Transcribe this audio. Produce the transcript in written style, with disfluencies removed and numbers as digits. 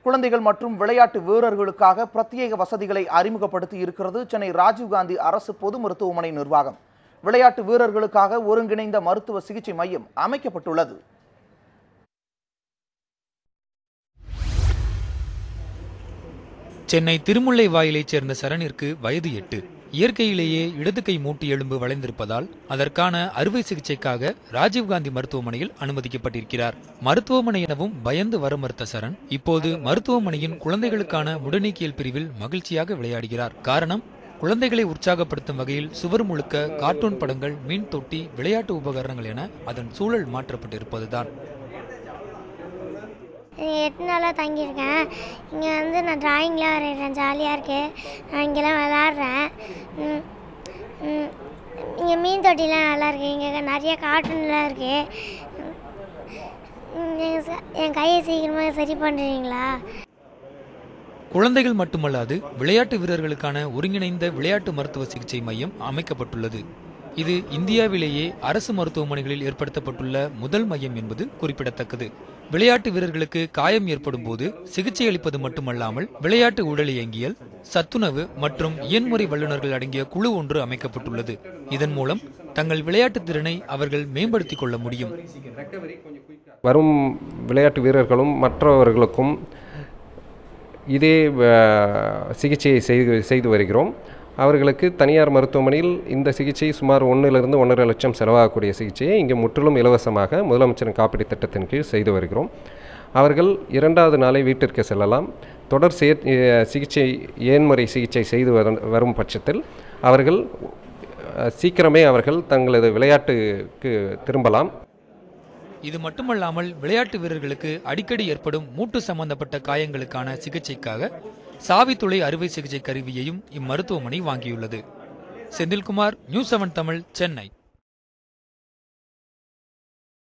குழந்தைகள் மற்றும் விளையாட்டு வீரர்களுக்காக பிரத்யேக வசதிகளை அறிமுகப்படுத்தி இருக்கிறது சென்னை ராஜீவ்காந்தி அரசு பொது மருத்துவமனை நிர்வாகம். விளையாட்டு வீரர்களுக்காக ஒருங்கிணைந்த மருத்துவ சிகிச்சை மையம் அமைக்கப்பட்டுள்ளது. சென்னை திருமுல்லை வாயிலைச் சேர்ந்த சரணிற்கு வயது 8. இயற்கையிலேயே இடது கை மூட்டு எலும்பு வளைந்திருப்பதால் அதற்கான அறுவை சிகிச்சைக்காக ராஜீவ்காந்தி மருத்துவமனையில் அனுமதிக்கப்பட்டிருக்கிறார். மருத்துவமனை எனவும் பயந்து வர மறுத்த சரண் இப்போது மருத்துவமனையின் குழந்தைகளுக்கான முடநீக்கியல் பிரிவில் மகிழ்ச்சியாக விளையாடுகிறார். காரணம், குழந்தைகளை உற்சாகப்படுத்தும் வகையில் சுவர் முழுக்க கார்ட்டூன் படங்கள், மீன் தொட்டி, விளையாட்டு உபகரணங்கள் என அதன் சூழல் மாற்றப்பட்டிருப்பதுதான். 8 நாளாக தங்கியிருக்கேன். இங்கே நான் ட்ராயிங்லாம் வரைகிறேன், ஜாலியாக இருக்குது. நான் இங்கெல்லாம் விளாட்றேன். இங்கே மீன் தொட்டிலாம் நல்லாயிருக்கு. இங்கே நிறைய கார்ட்டூன்லாம் இருக்குது. என் கையை சீக்கிரமாக சரி பண்ணுறீங்களா? குழந்தைகள் மட்டுமல்லாது விளையாட்டு வீரர்களுக்கான ஒருங்கிணைந்த விளையாட்டு மருத்துவ சிகிச்சை மையம் அமைக்கப்பட்டுள்ளது. இது இந்தியாவிலேயே அரசு மருத்துவமனைகளில் ஏற்படுத்தப்பட்டுள்ள முதல் மையம் என்பது குறிப்பிடத்தக்கது. விளையாட்டு வீரர்களுக்கு காயம் ஏற்படும் போது சிகிச்சை அளிப்பது மட்டுமல்லாமல் விளையாட்டு உடலியங்கியல், சத்துணவு மற்றும் இயன்முறை வல்லுநர்கள் அடங்கிய குழு ஒன்று அமைக்கப்பட்டுள்ளது. இதன் மூலம் தங்கள் விளையாட்டு திறனை அவர்கள் மேம்படுத்திக் கொள்ள முடியும். வரும் விளையாட்டு வீரர்களும் மற்றவர்களுக்கும் இதே சிகிச்சையை செய்து வருகிறோம். அவர்களுக்கு தனியார் மருத்துவமனையில் இந்த சிகிச்சை சுமார் 1 to 1.5 லட்சம் செலவாகக்கூடிய சிகிச்சையை இங்கே முற்றிலும் இலவசமாக முதலமைச்சரின் காப்பீடு திட்டத்தின் கீழ் செய்து வருகிறோம். அவர்கள் 2வது நாளை வீட்டிற்கு செல்லலாம். தொடர் சிகிச்சை ஏன்முறை சிகிச்சை செய்து வரும் பட்சத்தில் அவர்கள் சீக்கிரமே தங்களது விளையாட்டுக்கு திரும்பலாம். இது மட்டுமல்லாமல் விளையாட்டு வீரர்களுக்கு அடிக்கடி ஏற்படும் மூட்டு சம்பந்தப்பட்ட காயங்களுக்கான சிகிச்சைக்காக சாவித்துளை அறுவை சிகிச்சை கருவியையும் இம்மருத்துவமனை வாங்கியுள்ளது. செந்தில்குமார், நியூஸ் 7 தமிழ், சென்னை.